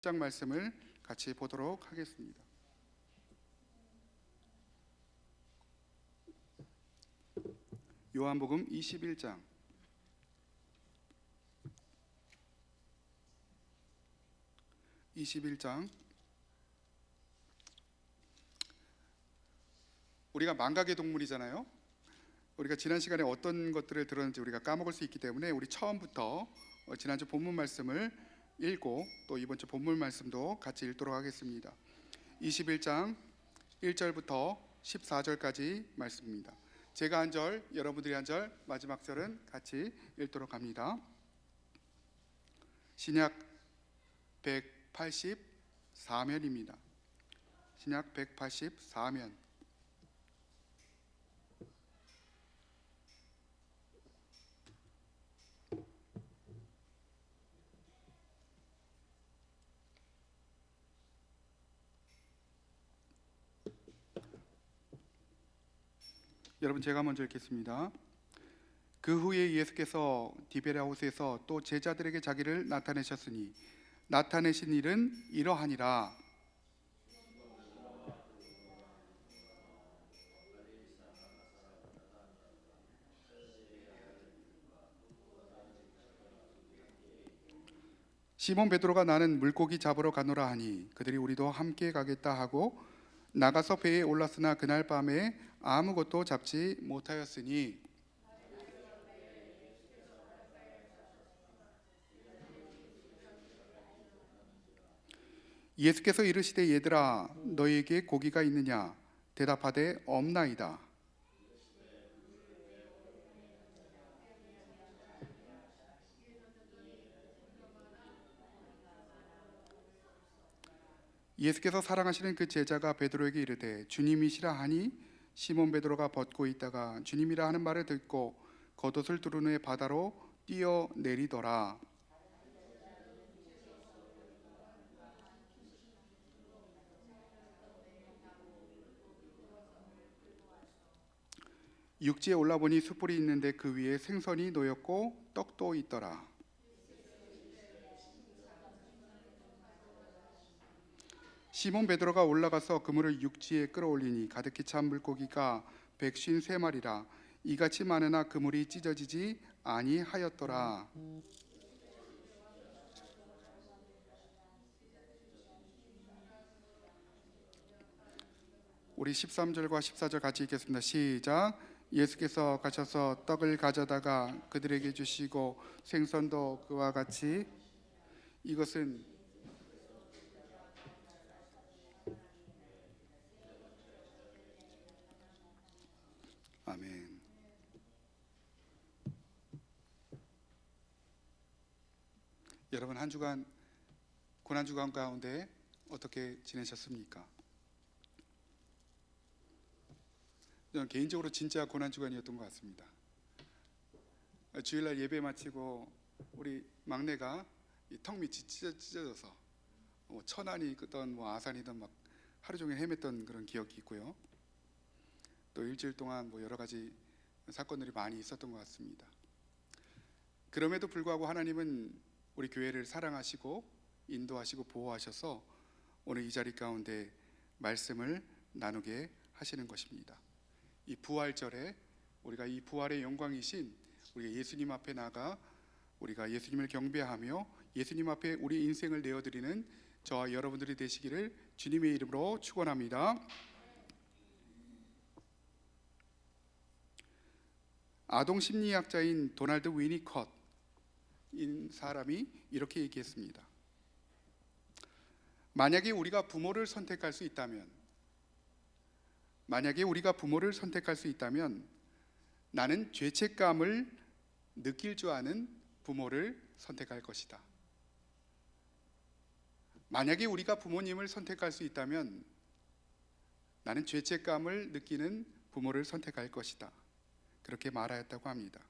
장 말씀을 같이 보도록 하겠습니다. 요한복음 21장 21장 우리가 망각의 동물이잖아요. 우리가 지난 시간에 어떤 것들을 들었는지 우리가 까먹을 수 있기 때문에 우리 처음부터 지난주 본문 말씀을 읽고 또 이번 주 본문 말씀도 같이 읽도록 하겠습니다. 21장 1절부터 14절까지 말씀입니다. 제가 한 절, 여러분들이 한 절, 마지막 절은 같이 읽도록 합니다. 신약 184면입니다. 신약 184면. 여러분, 제가 먼저 읽겠습니다. 그 후에 예수께서 디베랴호스에서 또 제자들에게 자기를 나타내셨으니 나타내신 일은 이러하니라. 시몬 베드로가 나는 물고기 잡으러 가노라 하니 그들이 우리도 함께 가겠다 하고 나가서 배에 올랐으나 그날 밤에 아무것도 잡지 못하였으니 예수께서 이르시되 얘들아 너희에게 고기가 있느냐 대답하되 없나이다. 예수께서 사랑하시는 그 제자가 베드로에게 이르되 주님이시라 하니 시몬 베드로가 벗고 있다가 주님이라 하는 말을 듣고 겉옷을 두른 후에 바다로 뛰어내리더라. 육지에 올라보니 숯불이 있는데 그 위에 생선이 놓였고 떡도 있더라. 시몬 베드로가 올라가서 그물을 육지에 끌어올리니 가득히 찬 물고기가 153마리라. 이같이 많으나 그물이 찢어지지 아니하였더라. 우리 13절과 14절 같이 읽겠습니다. 시작. 예수께서 가셔서 떡을 가져다가 그들에게 주시고 생선도 그와 같이. 이것은 아멘. 여러분, 한 주간 고난 주간 가운데 어떻게 지내셨습니까? 저는 개인적으로 진짜 고난 주간이었던 것 같습니다. 주일날 예배 마치고 우리 막내가 이 턱 밑이 찢어져서 천안이든 아산이든 막 하루 종일 헤맸던 그런 기억이 있고요. 또 일주일 동안 여러 가지 사건들이 많이 있었던 것 같습니다. 그럼에도 불구하고 하나님은 우리 교회를 사랑하시고 인도하시고 보호하셔서 오늘 이 자리 가운데 말씀을 나누게 하시는 것입니다. 이 부활절에 우리가 이 부활의 영광이신 우리가 예수님 앞에 나가 우리가 예수님을 경배하며 예수님 앞에 우리 인생을 내어드리는 저와 여러분들이 되시기를 주님의 이름으로 축원합니다. 아동 심리학자인 도널드 위니컷 인 사람이 이렇게 얘기했습니다. 만약에 우리가 부모를 선택할 수 있다면 나는 죄책감을 느낄 줄 아는 부모를 선택할 것이다. 만약에 우리가 부모님을 선택할 수 있다면 나는 죄책감을 느끼는 부모를 선택할 것이다. 그렇게 말하였다고 합니다.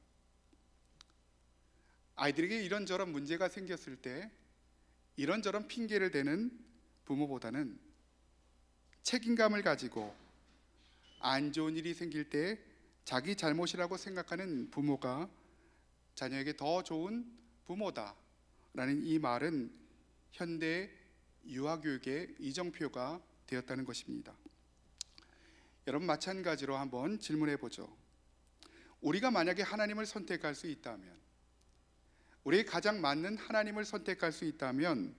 아이들에게 이런저런 문제가 생겼을 때 이런저런 핑계를 대는 부모보다는 책임감을 가지고 안 좋은 일이 생길 때 자기 잘못이라고 생각하는 부모가 자녀에게 더 좋은 부모다라는 이 말은 현대 유아교육의 이정표가 되었다는 것입니다. 여러분, 마찬가지로 한번 질문해 보죠. 우리가 만약에 하나님을 선택할 수 있다면, 우리의 가장 맞는 하나님을 선택할 수 있다면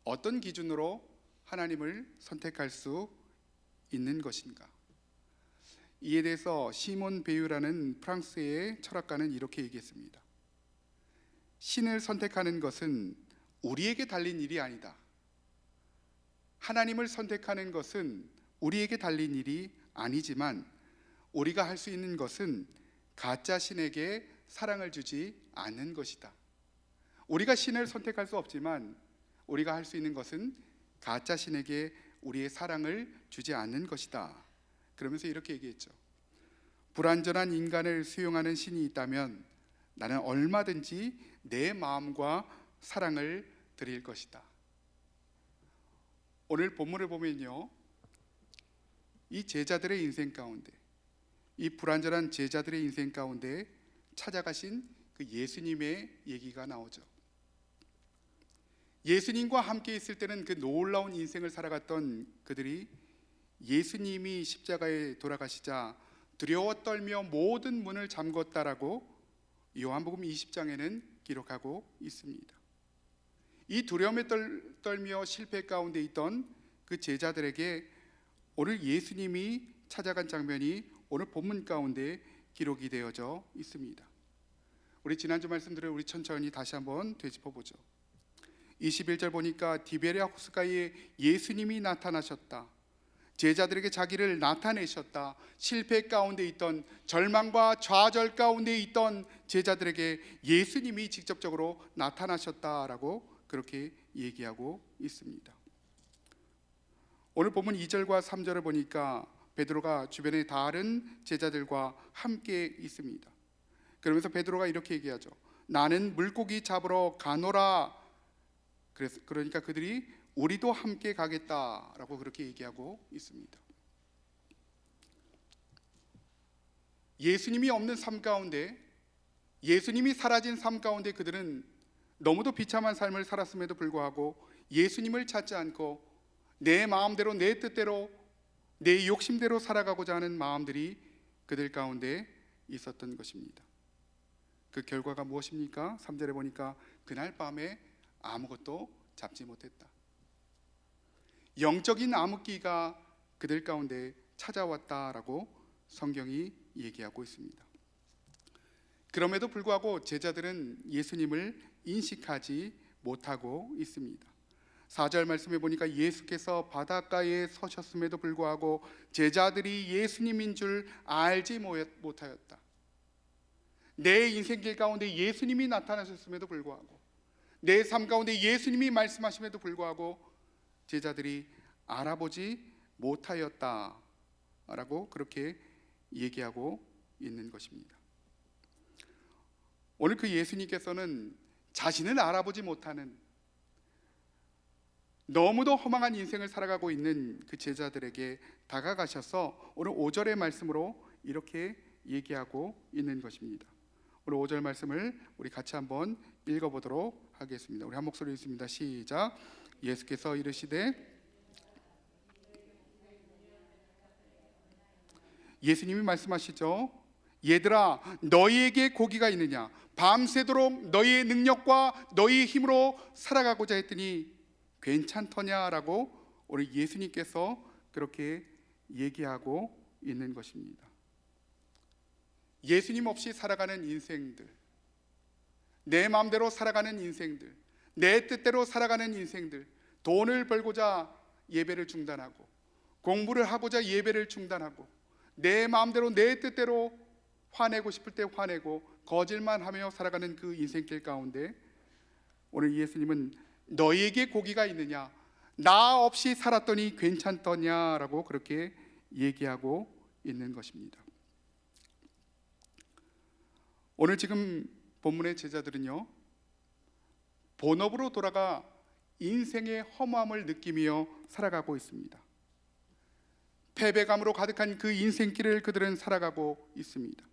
어떤 기준으로 하나님을 선택할 수 있는 것인가? 이에 대해서 시몬 베유라는 프랑스의 철학가는 이렇게 얘기했습니다. 신을 선택하는 것은 우리에게 달린 일이 아니다. 하나님을 선택하는 것은 우리에게 달린 일이 아니지만 우리가 할 수 있는 것은 가짜 신에게 사랑을 주지 않는 것이다. 우리가 신을 선택할 수 없지만 우리가 할 수 있는 것은 가짜 신에게 우리의 사랑을 주지 않는 것이다. 그러면서 이렇게 얘기했죠. 불완전한 인간을 수용하는 신이 있다면 나는 얼마든지 내 마음과 사랑을 드릴 것이다. 오늘 본문을 보면요, 이 제자들의 인생 가운데, 이 불완전한 제자들의 인생 가운데 찾아가신 그 예수님의 얘기가 나오죠. 예수님과 함께 있을 때는 그 놀라운 인생을 살아갔던 그들이 예수님이 십자가에 돌아가시자 두려워 떨며 모든 문을 잠궜다라고 요한복음 20장에는 기록하고 있습니다. 이 두려움에 떨며 실패 가운데 있던 그 제자들에게 오늘 예수님이 찾아간 장면이 오늘 본문 가운데 기록이 되어져 있습니다. 우리 지난주 말씀들을 우리 천천히 다시 한번 되짚어보죠. 21절 보니까 디베랴 호숫가에 예수님이 나타나셨다. 제자들에게 자기를 나타내셨다. 실패 가운데 있던, 절망과 좌절 가운데 있던 제자들에게 예수님이 직접적으로 나타나셨다라고 그렇게 얘기하고 있습니다. 오늘 본문 2절과 3절을 보니까 베드로가 주변의 다른 제자들과 함께 있습니다. 그러면서 베드로가 이렇게 얘기하죠. 나는 물고기 잡으러 가노라. 그러니까 그들이 우리도 함께 가겠다라고 그렇게 얘기하고 있습니다. 예수님이 없는 삶 가운데, 예수님이 사라진 삶 가운데 그들은 너무도 비참한 삶을 살았음에도 불구하고 예수님을 찾지 않고 내 마음대로, 내 뜻대로, 내 욕심대로 살아가고자 하는 마음들이 그들 가운데 있었던 것입니다. 그 결과가 무엇입니까? 3절에 보니까 그날 밤에 아무것도 잡지 못했다. 영적인 암흑기가 그들 가운데 찾아왔다라고 성경이 얘기하고 있습니다. 그럼에도 불구하고 제자들은 예수님을 인식하지 못하고 있습니다. 4절 말씀에 보니까 예수께서 바닷가에 서셨음에도 불구하고 제자들이 예수님인 줄 알지 못하였다. 내 인생길 가운데 예수님이 나타나셨음에도 불구하고, 내 삶 가운데 예수님이 말씀하심에도 불구하고 제자들이 알아보지 못하였다라고 그렇게 얘기하고 있는 것입니다. 오늘 그 예수님께서는 자신을 알아보지 못하는, 너무도 허망한 인생을 살아가고 있는 그 제자들에게 다가가셔서 오늘 5절의 말씀으로 이렇게 얘기하고 있는 것입니다. 오늘 5절 말씀을 우리 같이 한번 읽어보도록 하겠습니다. 우리 한 목소리 읽습니다. 시작. 예수께서 이르시되, 예수님이 말씀하시죠. 얘들아, 너희에게 고기가 있느냐? 밤새도록 너희의 능력과 너희의 힘으로 살아가고자 했더니 괜찮더냐라고 우리 예수님께서 그렇게 얘기하고 있는 것입니다. 예수님 없이 살아가는 인생들, 내 마음대로 살아가는 인생들, 내 뜻대로 살아가는 인생들, 돈을 벌고자 예배를 중단하고, 공부를 하고자 예배를 중단하고, 내 마음대로 내 뜻대로 화내고 싶을 때 화내고 거짓만 하며 살아가는 그 인생길 가운데 오늘 예수님은 너희에게 고기가 있느냐? 나 없이 살았더니 괜찮더냐라고 그렇게 얘기하고 있는 것입니다. 오늘 지금 본문의 제자들은요, 본업으로 돌아가 인생의 허무함을 느끼며 살아가고 있습니다. 패배감으로 가득한 그 인생길을 그들은 살아가고 있습니다.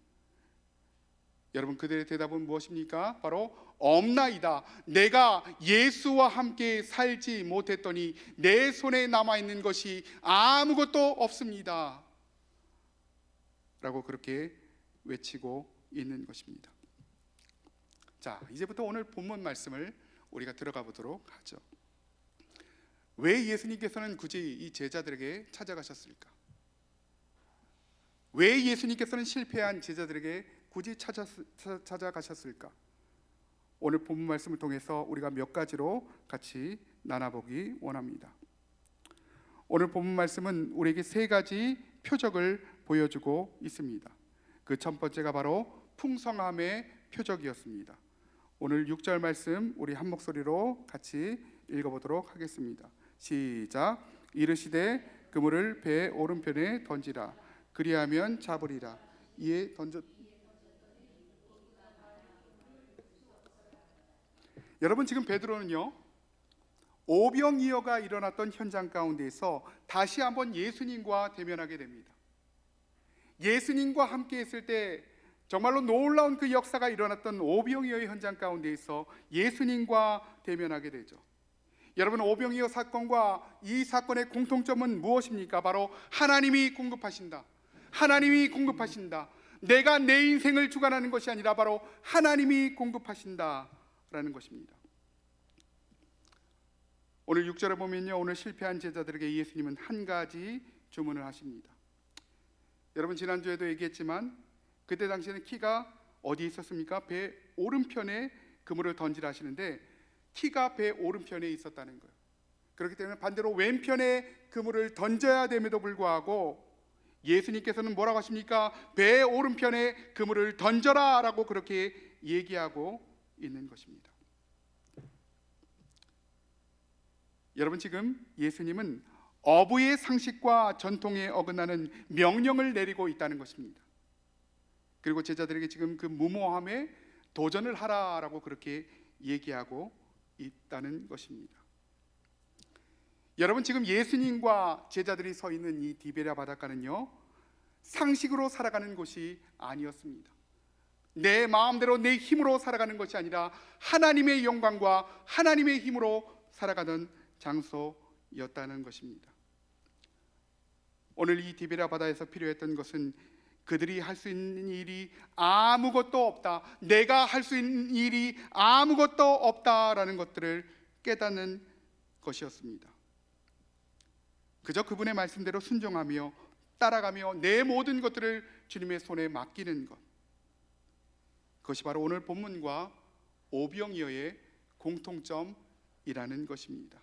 여러분, 그들의 대답은 무엇입니까? 바로 없나이다. 내가 예수와 함께 살지 못했더니 내 손에 남아있는 것이 아무것도 없습니다 라고 그렇게 외치고 있는 것입니다. 자, 이제부터 오늘 본문 말씀을 우리가 들어가 보도록 하죠. 왜 예수님께서는 굳이 이 제자들에게 찾아가셨을까? 왜 예수님께서는 실패한 제자들에게 굳이 찾아가셨을까? 오늘 본문 말씀을 통해서 우리가 몇 가지로 같이 나눠보기 원합니다. 오늘 본문 말씀은 우리에게 세 가지 표적을 보여주고 있습니다. 그 첫 번째가 바로 풍성함의 표적이었습니다. 오늘 6절 말씀 우리 한 목소리로 같이 읽어보도록 하겠습니다. 시작. 이르시되 그물을 배 오른편에 던지라. 그리하면 잡으리라. 이에 여러분, 지금 베드로는요, 오병이어가 일어났던 현장 가운데에서 다시 한번 예수님과 대면하게 됩니다. 예수님과 함께 했을 때 정말로 놀라운 그 역사가 일어났던 오병이어의 현장 가운데에서 예수님과 대면하게 되죠. 여러분, 오병이어 사건과 이 사건의 공통점은 무엇입니까? 바로 하나님이 공급하신다. 하나님이 공급하신다. 내가 내 인생을 주관하는 것이 아니라 바로 하나님이 공급하신다라는 것입니다. 오늘 6절에 보면요, 오늘 실패한 제자들에게 예수님은 한 가지 주문을 하십니다. 여러분, 지난주에도 얘기했지만 그때 당시에는 키가 어디에 있었습니까? 배 오른편에 그물을 던지라 하시는데 키가 배 오른편에 있었다는 거예요. 그렇기 때문에 반대로 왼편에 그물을 던져야 됨에도 불구하고 예수님께서는 뭐라고 하십니까? 배 오른편에 그물을 던져라 라고 그렇게 얘기하고 있는 것입니다. 여러분, 지금 예수님은 어부의 상식과 전통에 어긋나는 명령을 내리고 있다는 것입니다. 그리고 제자들에게 지금 그 무모함에 도전을 하라라고 그렇게 얘기하고 있다는 것입니다. 여러분, 지금 예수님과 제자들이 서 있는 이 디베랴 바닷가는요, 상식으로 살아가는 곳이 아니었습니다. 내 마음대로 내 힘으로 살아가는 것이 아니라 하나님의 영광과 하나님의 힘으로 살아가던 장소였다는 것입니다. 오늘 이 디베랴 바다에서 필요했던 것은 그들이 할 수 있는 일이 아무것도 없다, 내가 할 수 있는 일이 아무것도 없다라는 것들을 깨닫는 것이었습니다. 그저 그분의 말씀대로 순종하며 따라가며 내 모든 것들을 주님의 손에 맡기는 것, 그것이 바로 오늘 본문과 오병이어의 공통점이라는 것입니다.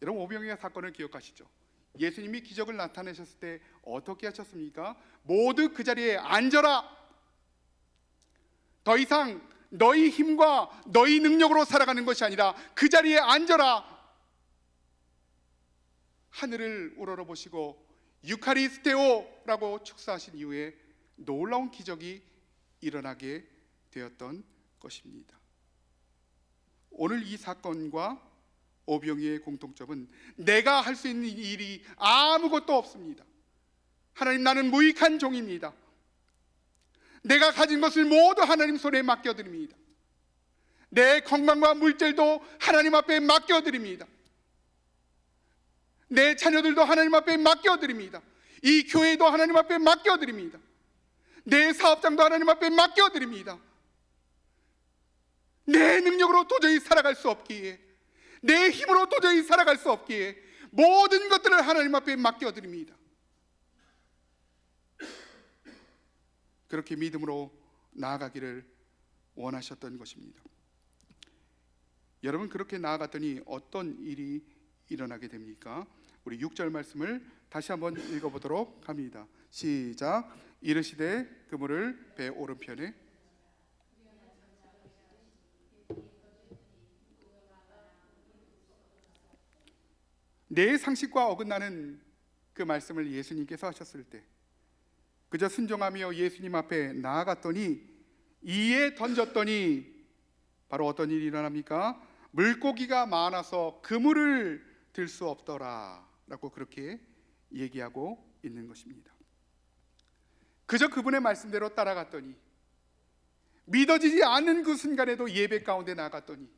여러분, 오병이어 사건을 기억하시죠? 예수님이 기적을 나타내셨을 때 어떻게 하셨습니까? 모두 그 자리에 앉아라. 더 이상 너희 힘과 너희 능력으로 살아가는 것이 아니라 그 자리에 앉아라. 하늘을 우러러보시고 유카리스테오라고 축사하신 이후에 놀라운 기적이 일어나게 되었던 것입니다. 오늘 이 사건과 오병이어의 공통점은 내가 할 수 있는 일이 아무것도 없습니다. 하나님, 나는 무익한 종입니다. 내가 가진 것을 모두 하나님 손에 맡겨드립니다. 내 건강과 물질도 하나님 앞에 맡겨드립니다. 내 자녀들도 하나님 앞에 맡겨드립니다. 이 교회도 하나님 앞에 맡겨드립니다. 내 사업장도 하나님 앞에 맡겨드립니다. 내 능력으로 도저히 살아갈 수 없기에, 내 힘으로 도저히 살아갈 수 없기에 모든 것들을 하나님 앞에 맡겨드립니다. 그렇게 믿음으로 나아가기를 원하셨던 것입니다. 여러분, 그렇게 나아갔더니 어떤 일이 일어나게 됩니까? 우리 6절 말씀을 다시 한번 읽어보도록 합니다. 시작. 이르시되 그물을 배 오른편에, 내 상식과 어긋나는 그 말씀을 예수님께서 하셨을 때 그저 순종하며 예수님 앞에 나아갔더니, 이에 던졌더니 바로 어떤 일이 일어납니까? 물고기가 많아서 그물을 들 수 없더라 라고 그렇게 얘기하고 있는 것입니다. 그저 그분의 말씀대로 따라갔더니 믿어지지 않는 그 순간에도 예배 가운데 나갔더니,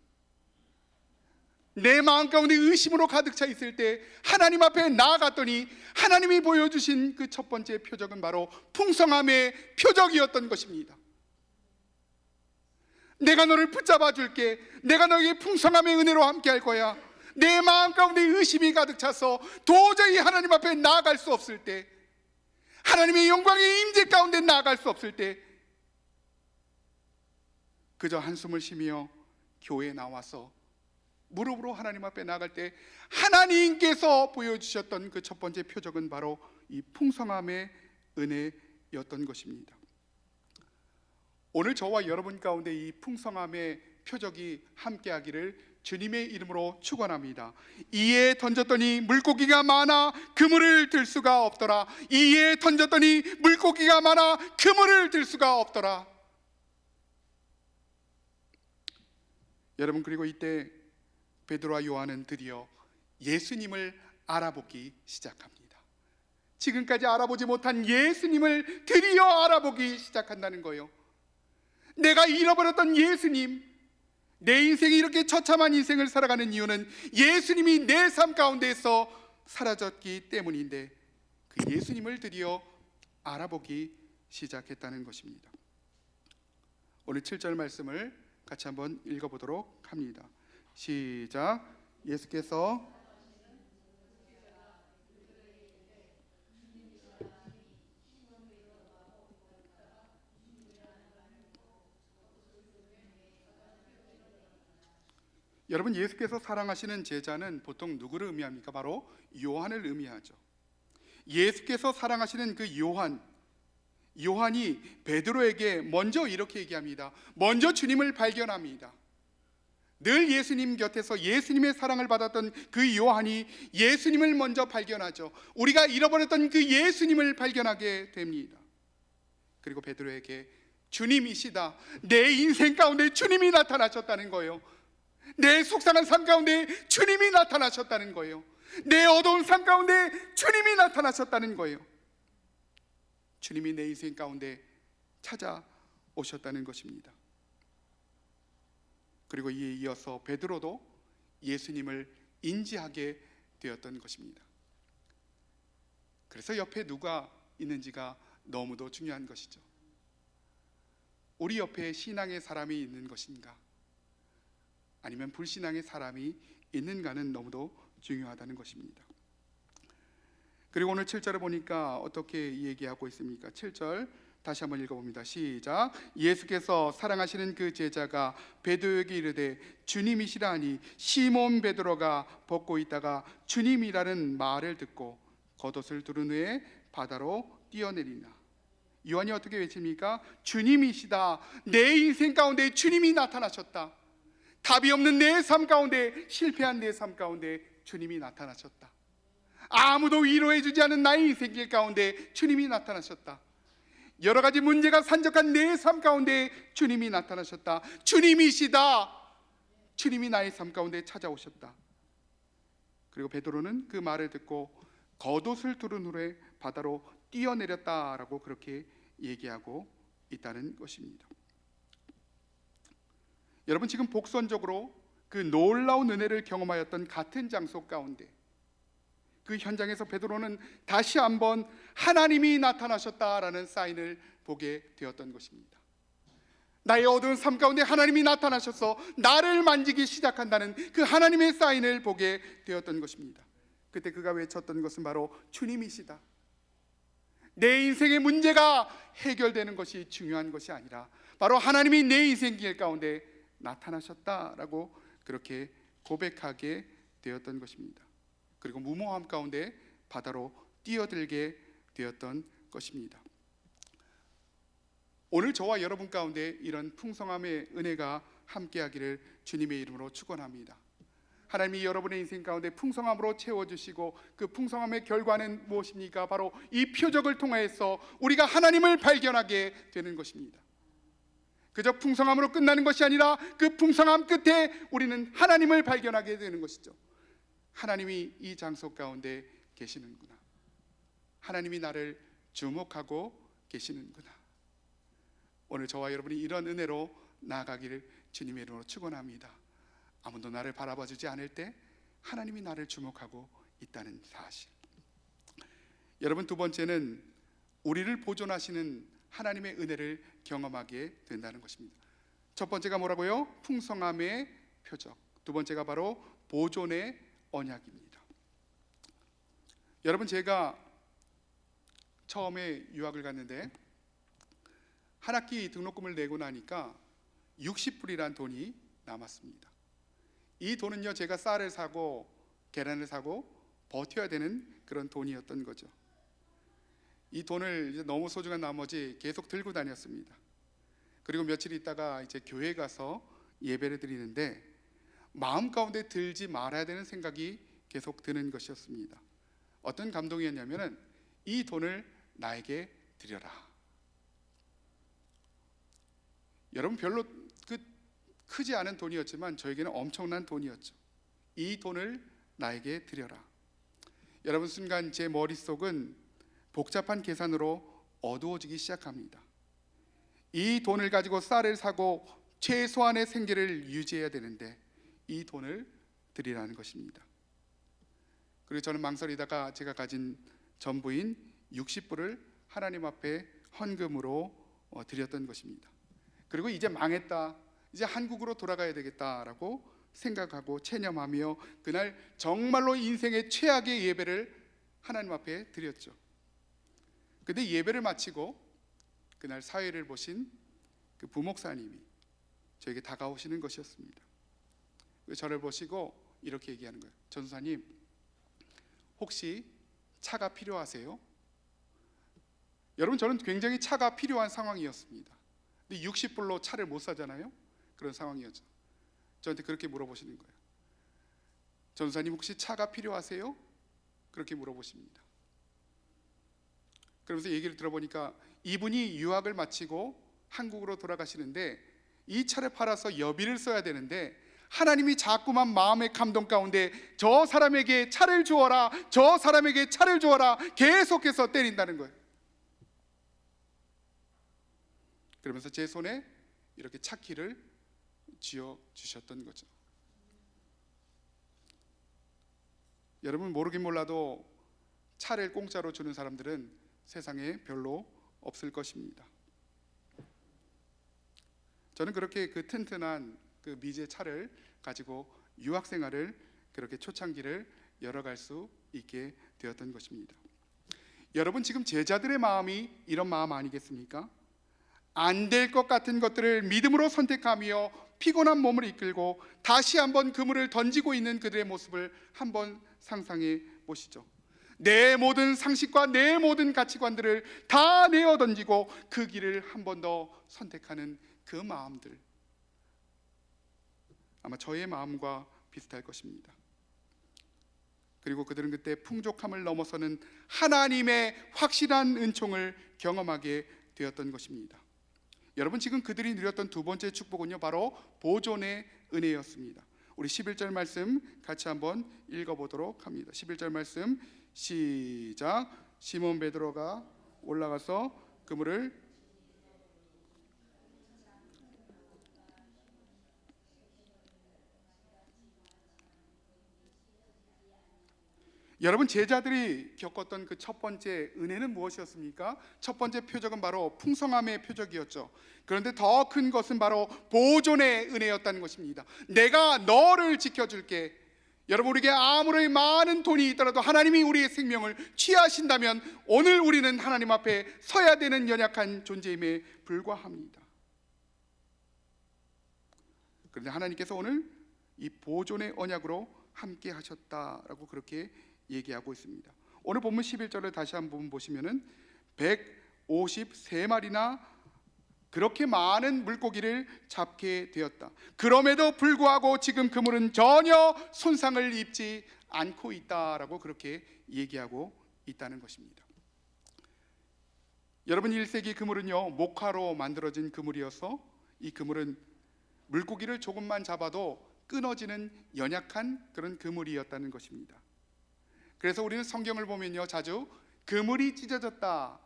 내 마음 가운데 의심으로 가득 차 있을 때 하나님 앞에 나아갔더니 하나님이 보여주신 그 첫 번째 표적은 바로 풍성함의 표적이었던 것입니다. 내가 너를 붙잡아 줄게. 내가 너에게 풍성함의 은혜로 함께 할 거야. 내 마음 가운데 의심이 가득 차서 도저히 하나님 앞에 나아갈 수 없을 때, 하나님의 영광의 임재 가운데 나아갈 수 없을 때, 그저 한숨을 쉬며 교회에 나와서 무릎으로 하나님 앞에 나갈 때 하나님께서 보여주셨던 그 첫 번째 표적은 바로 이 풍성함의 은혜였던 것입니다. 오늘 저와 여러분 가운데 이 풍성함의 표적이 함께하기를 주님의 이름으로 축원합니다. 이에 던졌더니 물고기가 많아 그물을 들 수가 없더라. 이에 던졌더니 물고기가 많아 그물을 들 수가 없더라. 여러분, 그리고 이때 베드로와 요한은 드디어 예수님을 알아보기 시작합니다. 지금까지 알아보지 못한 예수님을 드디어 알아보기 시작한다는 거예요. 내가 잃어버렸던 예수님, 내 인생이 이렇게 처참한 인생을 살아가는 이유는 예수님이 내 삶 가운데에서 사라졌기 때문인데, 그 예수님을 드디어 알아보기 시작했다는 것입니다. 오늘 7절 말씀을 같이 한번 읽어보도록 합니다. 시작. 예수께서 여러분, 예수께서 사랑하시는 제자는 보통 누구를 의미합니까? 바로 요한을 의미하죠. 예수께서 사랑하시는 그 요한이 베드로에게 먼저 이렇게 얘기합니다. 먼저 주님을 발견합니다. 늘 예수님 곁에서 예수님의 사랑을 받았던 그 요한이 예수님을 먼저 발견하죠. 우리가 잃어버렸던 그 예수님을 발견하게 됩니다. 그리고 베드로에게 주님이시다, 내 인생 가운데 주님이 나타나셨다는 거예요. 내 속상한 삶 가운데 주님이 나타나셨다는 거예요. 내 어두운 삶 가운데 주님이 나타나셨다는 거예요. 주님이 내 인생 가운데 찾아오셨다는 것입니다. 그리고 이에 이어서 베드로도 예수님을 인지하게 되었던 것입니다. 그래서 옆에 누가 있는지가 너무도 중요한 것이죠. 우리 옆에 신앙의 사람이 있는 것인가, 아니면 불신앙의 사람이 있는가는 너무도 중요하다는 것입니다. 그리고 오늘 7절을 보니까 어떻게 얘기하고 있습니까? 7절 다시 한번 읽어봅니다. 시작. 예수께서 사랑하시는 그 제자가 베드로에게 이르되 주님이시라 하니 시몬 베드로가 벗고 있다가 주님이라는 말을 듣고 겉옷을 두른 후에 바다로 뛰어내리나. 요한이 어떻게 외칩니까? 주님이시다. 내 인생 가운데 주님이 나타나셨다. 답이 없는 내 삶 가운데, 실패한 내 삶 가운데 주님이 나타나셨다. 아무도 위로해 주지 않은 나의 인생길 가운데 주님이 나타나셨다. 여러 가지 문제가 산적한 내 삶 가운데 주님이 나타나셨다. 주님이시다. 주님이 나의 삶 가운데 찾아오셨다. 그리고 베드로는 그 말을 듣고 겉옷을 두른 후에 바다로 뛰어내렸다라고 그렇게 얘기하고 있다는 것입니다. 여러분, 지금 복선적으로 그 놀라운 은혜를 경험하였던 같은 장소 가운데 그 현장에서 베드로는 다시 한번 하나님이 나타나셨다라는 사인을 보게 되었던 것입니다. 나의 어두운 삶 가운데 하나님이 나타나셔서 나를 만지기 시작한다는 그 하나님의 사인을 보게 되었던 것입니다. 그때 그가 외쳤던 것은 바로 주님이시다. 내 인생의 문제가 해결되는 것이 중요한 것이 아니라 바로 하나님이 내 인생 길 가운데 나타나셨다라고 그렇게 고백하게 되었던 것입니다. 그리고 무모함 가운데 바다로 뛰어들게 되었던 것입니다. 오늘 저와 여러분 가운데 이런 풍성함의 은혜가 함께하기를 주님의 이름으로 축원합니다. 하나님이 여러분의 인생 가운데 풍성함으로 채워주시고 그 풍성함의 결과는 무엇입니까? 바로 이 표적을 통해서 우리가 하나님을 발견하게 되는 것입니다. 그저 풍성함으로 끝나는 것이 아니라 그 풍성함 끝에 우리는 하나님을 발견하게 되는 것이죠. 하나님이 이 장소 가운데 계시는구나. 하나님이 나를 주목하고 계시는구나. 오늘 저와 여러분이 이런 은혜로 나아가기를 주님의 이름으로 축원합니다. 아무도 나를 바라봐 주지 않을 때 하나님이 나를 주목하고 있다는 사실. 여러분, 두 번째는 우리를 보존하시는 하나님의 은혜를 경험하게 된다는 것입니다. 첫 번째가 뭐라고요? 풍성함의 표적. 두 번째가 바로 보존의 언약입니다. 여러분, 제가 처음에 유학을 갔는데 한 학기 등록금을 내고 나니까 60불이란 돈이 남았습니다. 이 돈은요, 제가 쌀을 사고 계란을 사고 버텨야 되는 그런 돈이었던 거죠. 이 돈을 이제 너무 소중한 나머지 계속 들고 다녔습니다. 그리고 며칠 있다가 이제 교회 가서 예배를 드리는데 마음 가운데 들지 말아야 되는 생각이 계속 드는 것이었습니다. 어떤 감동이었냐면은 이 돈을 나에게 드려라. 여러분, 별로 크지 않은 돈이었지만 저에게는 엄청난 돈이었죠. 이 돈을 나에게 드려라. 여러분, 순간 제 머릿속은 복잡한 계산으로 어두워지기 시작합니다. 이 돈을 가지고 쌀을 사고 최소한의 생계를 유지해야 되는데 이 돈을 드리라는 것입니다. 그리고 저는 망설이다가 제가 가진 전부인 60불을 하나님 앞에 헌금으로 드렸던 것입니다. 그리고 이제 망했다, 이제 한국으로 돌아가야 되겠다라고 생각하고 체념하며 그날 정말로 인생의 최악의 예배를 하나님 앞에 드렸죠. 근데 예배를 마치고 그날 사회를 보신 그 부목사님이 저에게 다가오시는 것이었습니다. 저를 보시고 이렇게 얘기하는 거예요. 전사님, 혹시 차가 필요하세요? 여러분, 저는 굉장히 차가 필요한 상황이었습니다. 근데 60불로 차를 못 사잖아요. 그런 상황이었죠. 저한테 그렇게 물어보시는 거예요. 전사님, 혹시 차가 필요하세요? 그렇게 물어보십니다. 그러면서 얘기를 들어보니까 이분이 유학을 마치고 한국으로 돌아가시는데 이 차를 팔아서 여비를 써야 되는데 하나님이 자꾸만 마음의 감동 가운데 저 사람에게 차를 주어라, 저 사람에게 차를 주어라 계속해서 때린다는 거예요. 그러면서 제 손에 이렇게 차키를 쥐어 주셨던 거죠. 여러분, 모르긴 몰라도 차를 공짜로 주는 사람들은 세상에 별로 없을 것입니다. 저는 그렇게 그 튼튼한 그 미제 차를 가지고 유학 생활을 그렇게 초창기를 열어갈 수 있게 되었던 것입니다. 여러분, 지금 제자들의 마음이 이런 마음 아니겠습니까? 안 될 것 같은 것들을 믿음으로 선택하며 피곤한 몸을 이끌고 다시 한번 그물을 던지고 있는 그들의 모습을 한번 상상해 보시죠. 내 모든 상식과 내 모든 가치관들을 다 내어 던지고 그 길을 한 번 더 선택하는 그 마음들, 아마 저의 마음과 비슷할 것입니다. 그리고 그들은 그때 풍족함을 넘어서는 하나님의 확실한 은총을 경험하게 되었던 것입니다. 여러분, 지금 그들이 누렸던 두 번째 축복은요, 바로 보존의 은혜였습니다. 우리 11절 말씀 같이 한번 읽어보도록 합니다. 11절 말씀 시작. 시몬 베드로가 올라가서 그물을 여러분, 제자들이 겪었던 그 첫 번째 은혜는 무엇이었습니까? 첫 번째 표적은 바로 풍성함의 표적이었죠. 그런데 더 큰 것은 바로 보존의 은혜였다는 것입니다. 내가 너를 지켜줄게. 여러분, 우리에게 아무리 많은 돈이 있더라도 하나님이 우리의 생명을 취하신다면 오늘 우리는 하나님 앞에 서야 되는 연약한 존재임에 불과합니다. 그런데 하나님께서 오늘 이 보존의 언약으로 함께 하셨다라고 그렇게 얘기하고 있습니다. 오늘 본문 11절을 다시 한번 보시면은 153마리나 그렇게 많은 물고기를 잡게 되었다. 그럼에도 불구하고 지금 그물은 전혀 손상을 입지 않고 있다라고 그렇게 얘기하고 있다는 것입니다. 여러분, 1세기 그물은요, 목화로 만들어진 그물이어서 이 그물은 물고기를 조금만 잡아도 끊어지는 연약한 그런 그물이었다는 것입니다. 그래서 우리는 성경을 보면요, 자주 그물이 찢어졌다,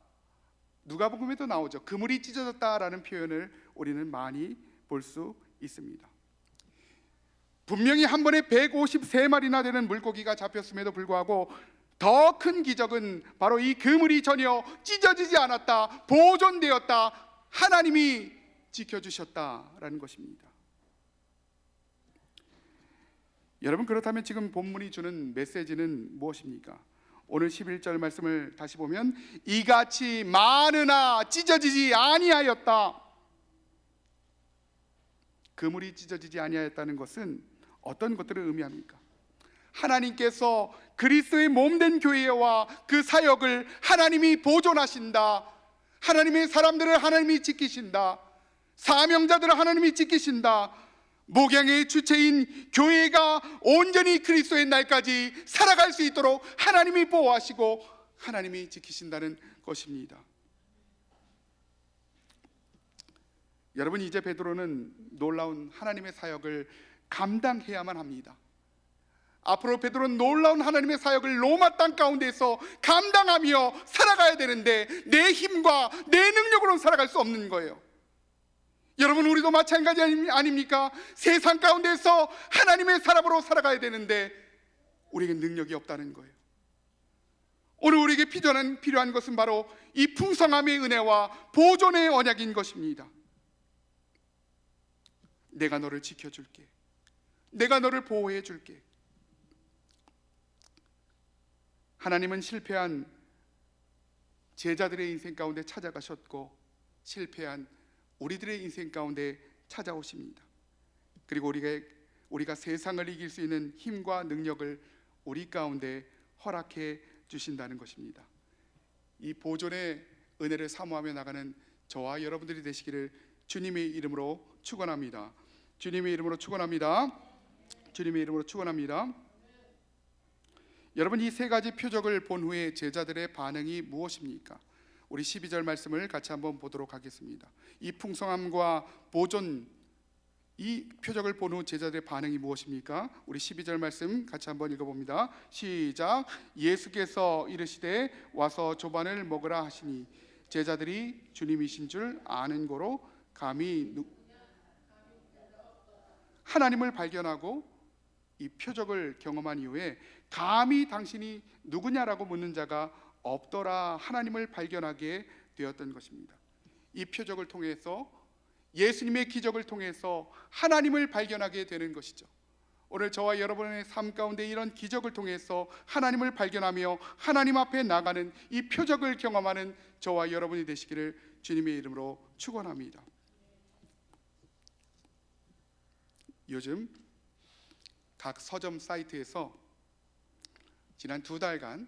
누가복음에도 나오죠. 그물이 찢어졌다라는 표현을 우리는 많이 볼 수 있습니다. 분명히 한 번에 153마리나 되는 물고기가 잡혔음에도 불구하고 더 큰 기적은 바로 이 그물이 전혀 찢어지지 않았다, 보존되었다, 하나님이 지켜주셨다라는 것입니다. 여러분, 그렇다면 지금 본문이 주는 메시지는 무엇입니까? 오늘 11절 말씀을 다시 보면 이같이 많으나 찢어지지 아니하였다. 그물이 찢어지지 아니하였다는 것은 어떤 것들을 의미합니까? 하나님께서 그리스도의 몸된 교회와 그 사역을 하나님이 보존하신다. 하나님의 사람들을 하나님이 지키신다. 사명자들을 하나님이 지키신다. 목양의 주체인 교회가 온전히 그리스도의 날까지 살아갈 수 있도록 하나님이 보호하시고 하나님이 지키신다는 것입니다. 여러분, 이제 베드로는 놀라운 하나님의 사역을 감당해야만 합니다. 앞으로 베드로는 놀라운 하나님의 사역을 로마 땅 가운데서 감당하며 살아가야 되는데 내 힘과 내 능력으로는 살아갈 수 없는 거예요. 여러분, 우리도 마찬가지 아닙니까? 세상 가운데서 하나님의 사람으로 살아가야 되는데 우리에게 능력이 없다는 거예요. 오늘 우리에게 필요한 것은 바로 이 풍성함의 은혜와 보존의 언약인 것입니다. 내가 너를 지켜줄게. 내가 너를 보호해 줄게. 하나님은 실패한 제자들의 인생 가운데 찾아가셨고 실패한 우리들의 인생 가운데 찾아오십니다. 그리고 우리가 세상을 이길 수 있는 힘과 능력을 우리 가운데 허락해 주신다는 것입니다. 이 보존의 은혜를 사모하며 나가는 저와 여러분들이 되시기를 주님의 이름으로 축원합니다. 주님의 이름으로 축원합니다. 주님의 이름으로 축원합니다. 여러분, 이 세 가지 표적을 본 후에 제자들의 반응이 무엇입니까? 우리 12절 말씀을 같이 한번 보도록 하겠습니다. 이 풍성함과 보존, 이 표적을 본 후 제자들의 반응이 무엇입니까? 우리 12절 말씀 같이 한번 읽어봅니다. 시작. 예수께서 이르시되 와서 조반을 먹으라 하시니 제자들이 주님이신 줄 아는 고로 감히 하나님을 발견하고 이 표적을 경험한 이후에 감히 당신이 누구냐라고 묻는 자가 없더라 하나님을 발견하게 되었던 것입니다. 이 표적을 통해서 예수님의 기적을 통해서 하나님을 발견하게 되는 것이죠. 오늘 저와 여러분의 삶 가운데 이런 기적을 통해서 하나님을 발견하며 하나님 앞에 나가는 이 표적을 경험하는 저와 여러분이 되시기를 주님의 이름으로 축원합니다. 요즘 각 서점 사이트에서 지난 2달간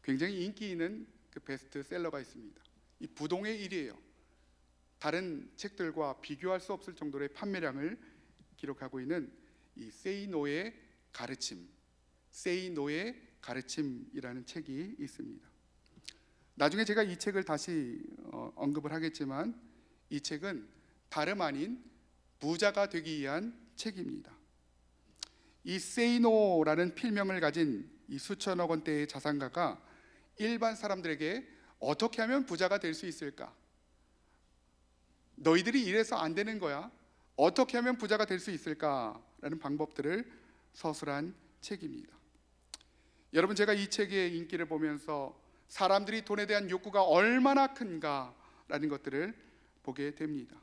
굉장히 인기 있는 그 베스트셀러가 있습니다. 이 부동의 1위예요. 다른 책들과 비교할 수 없을 정도의 판매량을 기록하고 있는 이 Say No의 가르침, Say No의 가르침이라는 책이 있습니다. 나중에 제가 이 책을 다시 언급을 하겠지만 이 책은 다름 아닌 부자가 되기 위한 책입니다. 이 Say No라는 필명을 가진 이 수천억 원대의 자산가가 일반 사람들에게 어떻게 하면 부자가 될 수 있을까? 너희들이 이래서 안 되는 거야. 어떻게 하면 부자가 될 수 있을까라는 방법들을 서술한 책입니다. 여러분, 제가 이 책의 인기를 보면서 사람들이 돈에 대한 욕구가 얼마나 큰가라는 것들을 보게 됩니다.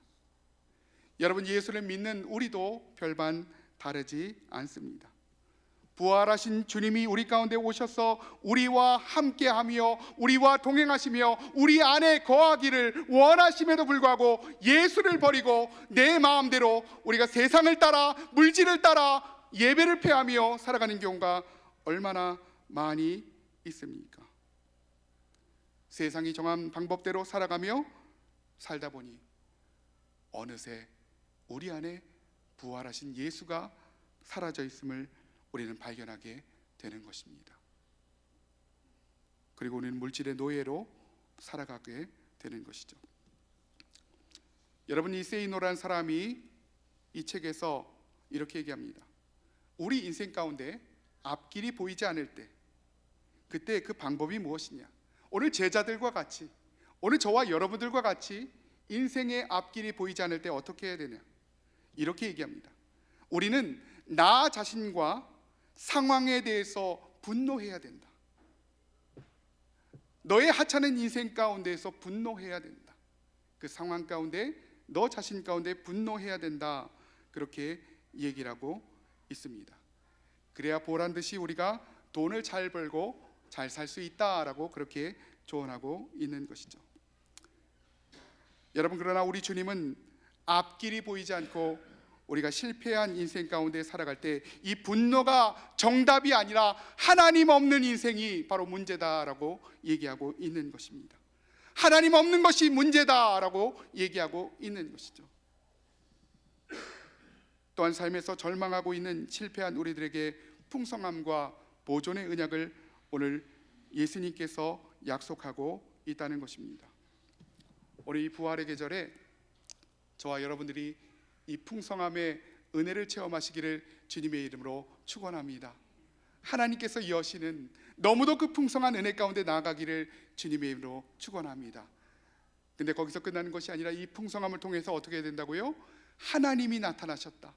여러분, 예수를 믿는 우리도 별반 다르지 않습니다. 부활하신 주님이 우리 가운데 오셔서 우리와 함께하며 우리와 동행하시며 우리 안에 거하기를 원하심에도 불구하고 예수를 버리고 내 마음대로 우리가 세상을 따라 물질을 따라 예배를 폐하며 살아가는 경우가 얼마나 많이 있습니까? 세상이 정한 방법대로 살아가며 살다 보니 어느새 우리 안에 부활하신 예수가 사라져 있음을 우리는 발견하게 되는 것입니다. 그리고 우리는 물질의 노예로 살아가게 되는 것이죠. 여러분, 이 세이노라는 사람이 이 책에서 이렇게 얘기합니다. 우리 인생 가운데 앞길이 보이지 않을 때, 그때 그 방법이 무엇이냐? 오늘 제자들과 같이, 오늘 저와 여러분들과 같이 인생의 앞길이 보이지 않을 때 어떻게 해야 되냐? 이렇게 얘기합니다. 우리는 나 자신과 상황에 대해서 분노해야 된다. 너의 하찮은 인생 가운데에서 분노해야 된다. 그 상황 가운데, 너 자신 가운데 분노해야 된다. 그렇게 얘기를 하고 있습니다. 그래야 보란 듯이 우리가 돈을 잘 벌고 잘 살 수 있다라고 그렇게 조언하고 있는 것이죠. 여러분, 그러나 우리 주님은 앞길이 보이지 않고 우리가 실패한 인생 가운데 살아갈 때 이 분노가 정답이 아니라 하나님 없는 인생이 바로 문제다라고 얘기하고 있는 것입니다. 하나님 없는 것이 문제다라고 얘기하고 있는 것이죠. 또한 삶에서 절망하고 있는 실패한 우리들에게 풍성함과 보존의 언약을 오늘 예수님께서 약속하고 있다는 것입니다. 오늘 이 부활의 계절에 저와 여러분들이 이 풍성함의 은혜를 체험하시기를 주님의 이름으로 축원합니다. 하나님께서 여시는 너무도 그 풍성한 은혜 가운데 나아가기를 주님의 이름으로 축원합니다. 근데 거기서 끝나는 것이 아니라 이 풍성함을 통해서 어떻게 해야 된다고요? 하나님이 나타나셨다.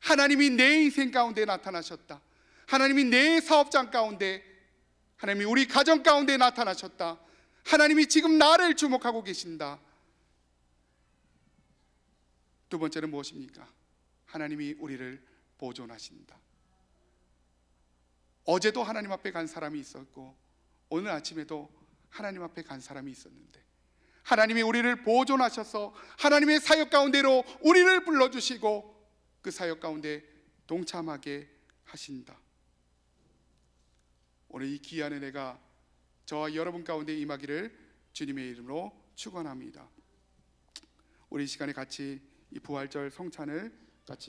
하나님이 내 인생 가운데 나타나셨다. 하나님이 내 사업장 가운데, 하나님이 우리 가정 가운데 나타나셨다. 하나님이 지금 나를 주목하고 계신다. 두 번째는 무엇입니까? 하나님이 우리를 보존하신다. 어제도 하나님 앞에 간 사람이 있었고 오늘 아침에도 하나님 앞에 간 사람이 있었는데 하나님이 우리를 보존하셔서 하나님의 사역 가운데로 우리를 불러주시고 그 사역 가운데 동참하게 하신다. 오늘 이 귀한 은혜가 저와 여러분 가운데 임하기를 주님의 이름으로 축원합니다. 우리 이 시간에 같이 이 부활절 성찬을 같이